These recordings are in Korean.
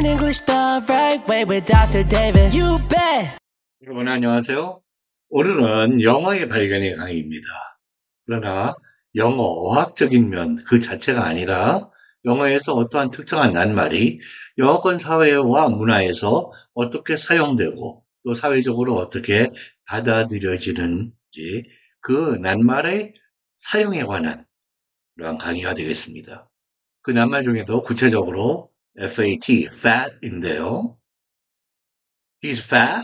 Learning English the right way with Dr. David. You bet. 여러분 안녕하세요. 오늘은 영어의 발견의 강의입니다. 그러나 영어 어학적인 면 그 자체가 아니라 영어에서 어떠한 특정한 낱말이 영어권 사회와 문화에서 어떻게 사용되고 또 사회적으로 어떻게 받아들여지는지 그 낱말의 사용에 관한 그러한 강의가 되겠습니다. 그 낱말 중에도 구체적으로 FAT, fat인데요. He's fat,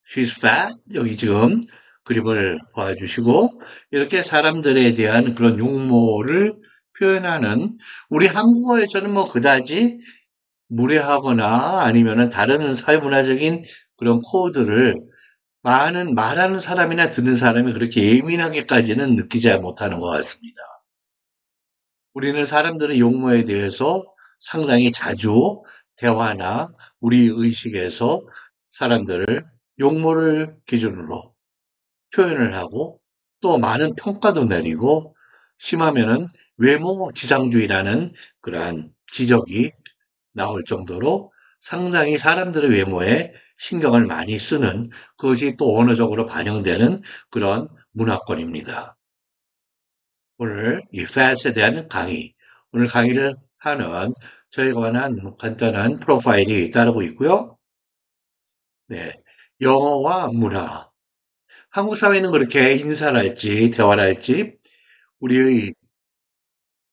she's fat. 여기 지금 그림을 봐주시고 이렇게 사람들에 대한 그런 용모를 표현하는 우리 한국어에서는 뭐 그다지 무례하거나 아니면은 다른 사회문화적인 그런 코드를 많은 말하는 사람이나 듣는 사람이 그렇게 예민하게까지는 느끼지 못하는 것 같습니다. 우리는 사람들의 용모에 대해서 상당히 자주 대화나 우리 의식에서 사람들을 용모를 기준으로 표현을 하고 또 많은 평가도 내리고 심하면은 외모 지상주의라는 그러한 지적이 나올 정도로 상당히 사람들의 외모에 신경을 많이 쓰는 그것이 또 언어적으로 반영되는 그런 문화권입니다. 오늘 이 fat에 대한 강의, 오늘 강의를 하는 저에 관한 간단한 프로파일이 따르고 있고요. 네, 영어와 문화. 한국 사회는 그렇게 인사를 할지 대화를 할지 우리의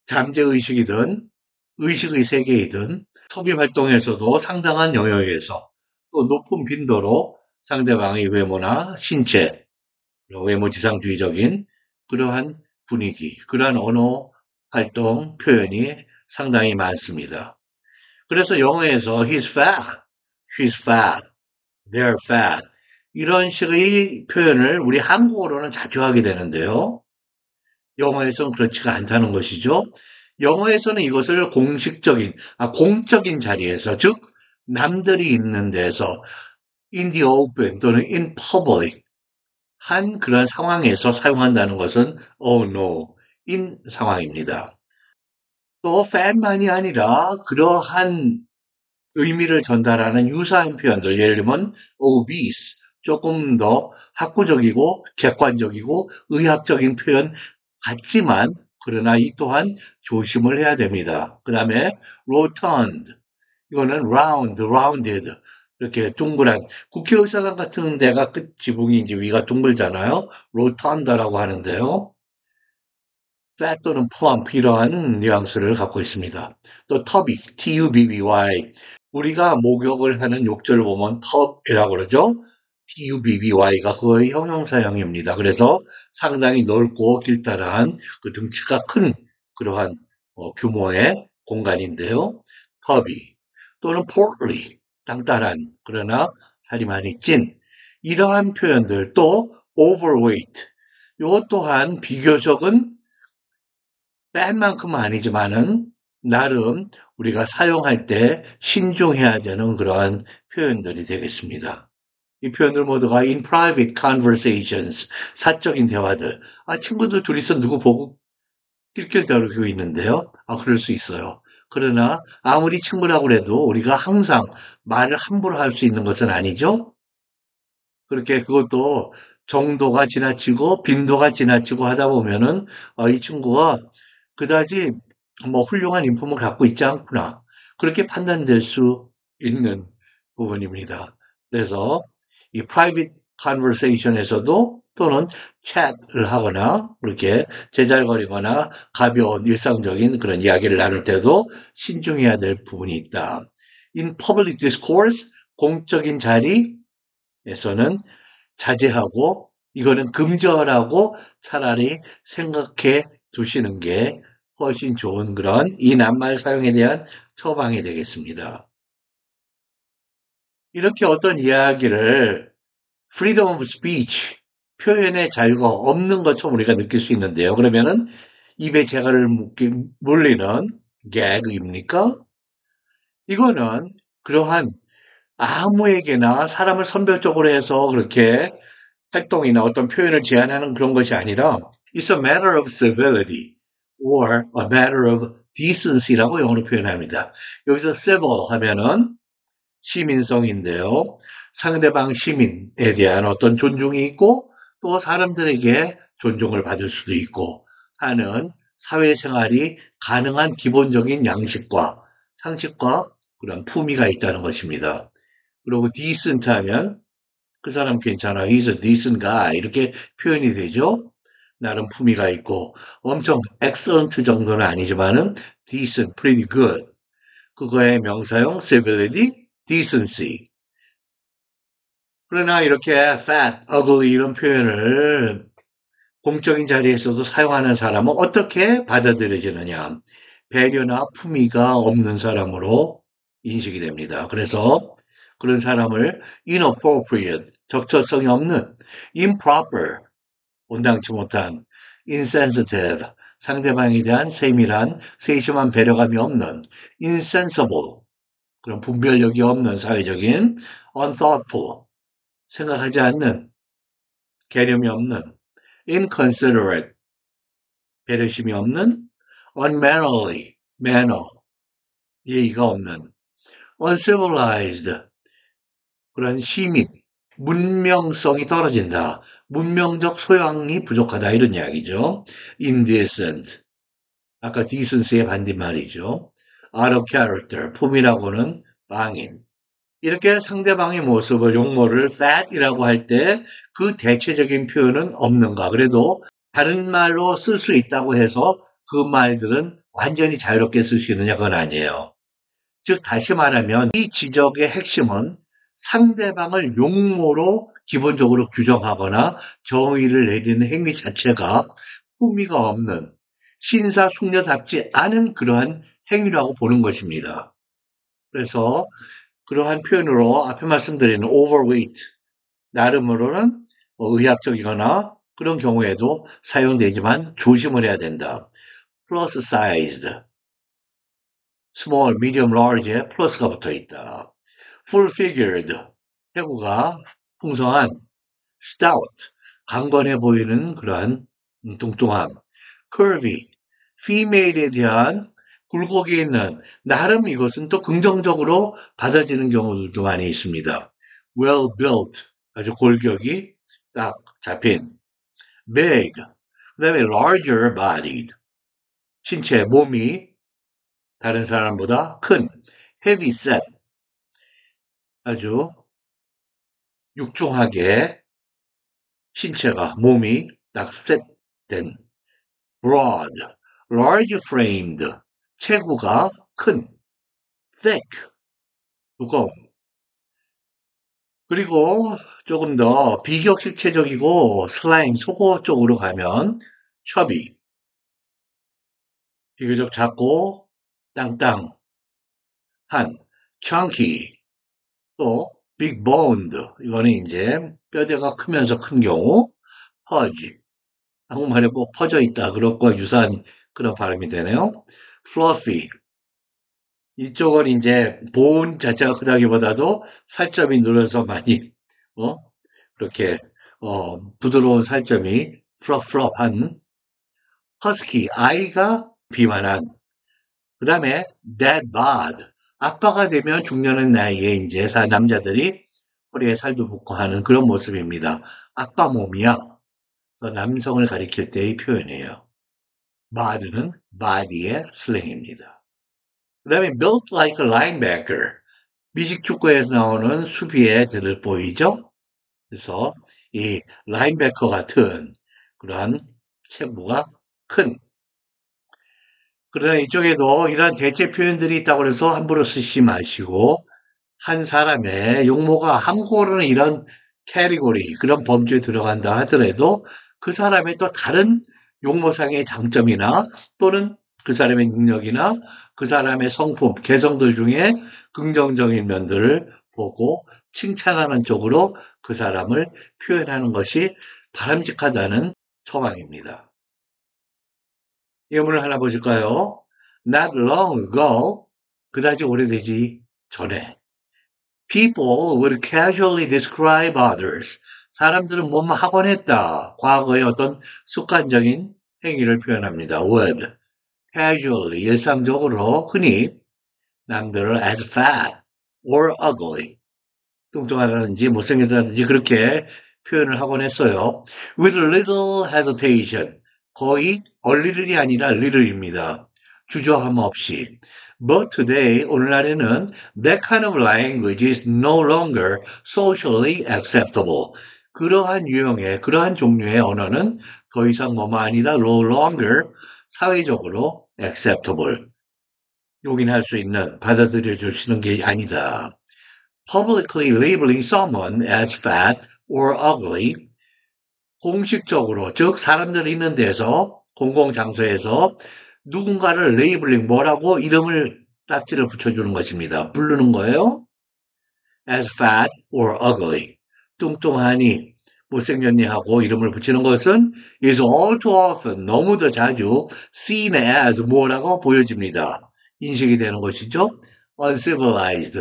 잠재의식이든 의식의 세계이든 소비 활동에서도 상당한 영역에서 또 높은 빈도로 상대방의 외모나 신체, 외모 지상주의적인 그러한 분위기, 그러한 언어 활동 표현이 상당히 많습니다. 그래서 영어에서 he's fat, she's fat, they're fat 이런 식의 표현을 우리 한국어로는 자주 하게 되는데요. 영어에서는 그렇지가 않다는 것이죠. 영어에서는 이것을 공적인 자리에서, 즉 남들이 있는 데서 in the open 또는 in public 한 그런 상황에서 사용한다는 것은 oh no, 인 상황입니다. 또 fat만이 아니라 그러한 의미를 전달하는 유사한 표현들, 예를 들면 obese, 조금 더 학구적이고 객관적이고 의학적인 표현 같지만 그러나 이 또한 조심을 해야 됩니다. 그 다음에 rotund, 이거는 round, rounded, 이렇게 둥그란 국회의사당 같은 데가 끝 지붕이 이제 위가 둥글잖아요. rotunda라고 하는데요. fat 또는 plump 이러한 뉘앙스를 갖고 있습니다. 또 tubby, tubby, 우리가 목욕을 하는 욕조를 보면 tub이라고 그러죠. tubby가 그거의 형용사형입니다. 그래서 상당히 넓고 길다란 그 등치가 큰 그러한 규모의 공간인데요. tubby 또는 portly, 땅따란 그러나 살이 많이 찐 이러한 표현들 또 overweight 이것 또한 비교적은 fat만큼은 아니지만은 나름 우리가 사용할 때 신중해야 되는 그러한 표현들이 되겠습니다. 이 표현들 모두가 in private conversations, 사적인 대화들. 친구들 둘이서 누구 보고 낄낄대고 있는데요. 그럴 수 있어요. 그러나 아무리 친구라고 해도 우리가 항상 말을 함부로 할 수 있는 것은 아니죠. 그렇게 그것도 정도가 지나치고 빈도가 지나치고 하다 보면은 이 친구가 그다지 뭐 훌륭한 인품을 갖고 있지 않구나. 그렇게 판단될 수 있는 부분입니다. 그래서 이 private conversation에서도 또는 chat을 하거나 그렇게 제잘거리거나 가벼운 일상적인 그런 이야기를 나눌 때도 신중해야 될 부분이 있다. In public discourse, 공적인 자리에서는 자제하고 이거는 금절하고 차라리 생각해 두시는 게 훨씬 좋은 그런 이 낱말 사용에 대한 처방이 되겠습니다. 이렇게 어떤 이야기를 freedom of speech, 표현의 자유가 없는 것처럼 우리가 느낄 수 있는데요. 그러면은 입에 재갈을 물리는 개그입니까? 이거는 그러한 아무에게나 사람을 선별적으로 해서 그렇게 활동이나 어떤 표현을 제한하는 그런 것이 아니라 It's a matter of civility or a matter of decency라고 영어로 표현합니다. 여기서 civil 하면은 시민성인데요. 상대방 시민에 대한 어떤 존중이 있고 또 사람들에게 존중을 받을 수도 있고 하는 사회생활이 가능한 기본적인 양식과 상식과 그런 품위가 있다는 것입니다. 그리고 decent 하면 그 사람 괜찮아. He's a decent guy. 이렇게 표현이 되죠. 나름 품위가 있고 엄청 excellent 정도는 아니지만은 decent, pretty good. 그거의 명사용 civility, decency. 그러나 이렇게 fat, ugly 이런 표현을 공적인 자리에서도 사용하는 사람은 어떻게 받아들여지느냐. 배려나 품위가 없는 사람으로 인식이 됩니다. 그래서 그런 사람을 inappropriate, 적절성이 없는, improper, 온당치 못한, insensitive, 상대방에 대한 세밀한, 세심한 배려감이 없는, insensible, 그런 분별력이 없는 사회적인, unthoughtful, 생각하지 않는, 개념이 없는, inconsiderate, 배려심이 없는, unmannerly, manner, 예의가 없는, uncivilized, 그런 시민, 문명성이 떨어진다. 문명적 소양이 부족하다. 이런 이야기죠. indecent. 아까 decency의 반대말이죠. out of character. 품이라고는 방인. 이렇게 상대방의 모습을 용모를 fat이라고 할 때 그 대체적인 표현은 없는가. 그래도 다른 말로 쓸 수 있다고 해서 그 말들은 완전히 자유롭게 쓸 수 있느냐 그건 아니에요. 즉 다시 말하면 이 지적의 핵심은 상대방을 용모로 기본적으로 규정하거나 정의를 내리는 행위 자체가 품위가 없는 신사숙녀답지 않은 그러한 행위라고 보는 것입니다. 그래서 그러한 표현으로 앞에 말씀드린 overweight, 나름으로는 의학적이거나 그런 경우에도 사용되지만 조심을 해야 된다. plus sized, small, medium, large에 플러스가 붙어 있다. full figured, 체구가 풍성한, stout, 강건해 보이는 그러한 뚱뚱함. curvy, female에 대한 굴곡이 있는, 나름 이것은 또 긍정적으로 받아지는 경우들도 많이 있습니다. well built, 아주 골격이 딱 잡힌. big, 그 다음에 larger bodied, 신체, 몸이 다른 사람보다 큰. heavy set, 아주 육중하게 신체가, 몸이 딱 셋된. broad, large framed, 체구가 큰. thick, 두꺼운. 그리고 조금 더 비격식체적이고 슬라임, 속어 쪽으로 가면 chubby, 비교적 작고 땅땅한. chunky, 또 big boned, 이거는 이제 뼈대가 크면서 큰 경우. pudge, 한국말에 꼭 퍼져 있다, 그런 거와 유사한 그런 발음이 되네요. fluffy, 이쪽은 이제 본 자체가 크다기보다도 살점이 늘어서 많이 그렇게 부드러운 살점이 fluff한. husky, 아이가 비만한. 그 다음에 dad bod, 아빠가 되면 중년의 나이에 이제 남자들이 허리에 살도 붙고 하는 그런 모습입니다. 아빠 몸이야. 그래서 남성을 가리킬 때의 표현이에요. bod는 body의 슬랭입니다. 그 다음에 built like a linebacker, 미식축구에서 나오는 수비의 대들보이죠. 그래서 이 라인베커 같은 그러한 체구가 큰. 그러나 이쪽에도 이러한 대체 표현들이 있다고 해서 함부로 쓰지 마시고, 한 사람의 용모가 한국어로는 이런 캐리고리, 그런 범주에 들어간다 하더라도 그 사람의 또 다른 용모상의 장점이나 또는 그 사람의 능력이나 그 사람의 성품, 개성들 중에 긍정적인 면들을 보고 칭찬하는 쪽으로 그 사람을 표현하는 것이 바람직하다는 처방입니다. 예문을 하나 보실까요? Not long ago, 그다지 오래되지 전에. People would casually describe others. 사람들은 뭐뭐 하곤 했다. 과거의 어떤 습관적인 행위를 표현합니다. would. casually, 일상적으로 흔히 남들을 as fat, or ugly. 뚱뚱하다든지 못생겼다든지 그렇게 표현을 하곤 했어요. With little hesitation. 거의 얼리를이 아니라 little입니다. 주저함 없이. But today, 오늘날에는 that kind of language is no longer socially acceptable. 그러한 유형의, 그러한 종류의 언어는 더 이상 뭐뭐 아니다, no longer 사회적으로 acceptable. 용인할 수 있는, 받아들여 주시는 게 아니다. Publicly labeling someone as fat or ugly. 공식적으로, 즉 사람들이 있는 데서, 공공장소에서 누군가를 레이블링, 뭐라고 이름을 딱지를 붙여주는 것입니다. 부르는 거예요. as fat or ugly. 뚱뚱하니, 못생겼니 하고 이름을 붙이는 것은 is all too often, 너무 더 자주 seen as 뭐라고 보여집니다. 인식이 되는 것이죠. uncivilized,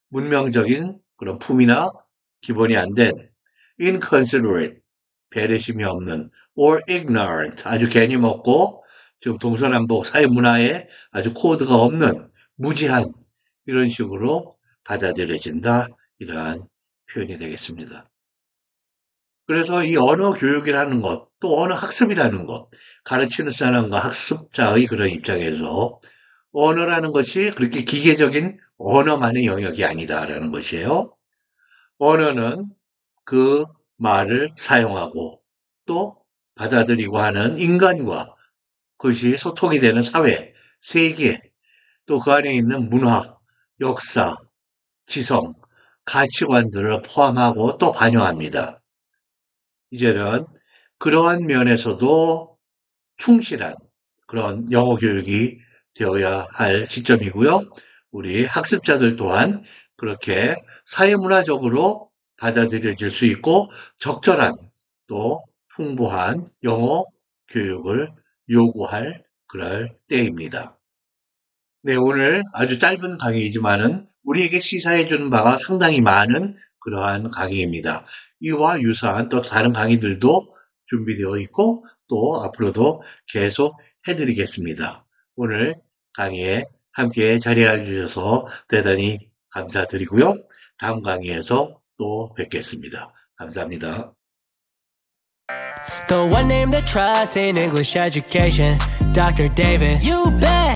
문명적인 그런 품이나 기본이 안 된 inconsiderate, 배려심이 없는 or ignorant, 아주 괜히 먹고 지금 동서남북 사회 문화에 아주 코드가 없는 무지한 이런 식으로 받아들여진다. 이러한 표현이 되겠습니다. 그래서 이 언어 교육이라는 것, 또 언어 학습이라는 것, 가르치는 사람과 학습자의 그런 입장에서 언어라는 것이 그렇게 기계적인 언어만의 영역이 아니다라는 것이에요. 언어는 그 말을 사용하고 또 받아들이고 하는 인간과 그것이 소통이 되는 사회, 세계, 또 그 안에 있는 문화, 역사, 지성, 가치관들을 포함하고 또 반영합니다. 이제는 그러한 면에서도 충실한 그런 영어 교육이 되어야 할 시점이고요. 우리 학습자들 또한 그렇게 사회문화적으로 받아들여질 수 있고 적절한 또 풍부한 영어 교육을 요구할 그럴 때입니다. 네, 오늘 아주 짧은 강의이지만은 우리에게 시사해 주는 바가 상당히 많은 그러한 강의입니다. 이와 유사한 또 다른 강의들도 준비되어 있고 또 앞으로도 계속 해드리겠습니다. 오늘 강의에 함께 자리해 주셔서 대단히 감사드리고요. 다음 강의에서 또 뵙겠습니다. 감사합니다. The one name that trusts in English education, Dr. David. You bet.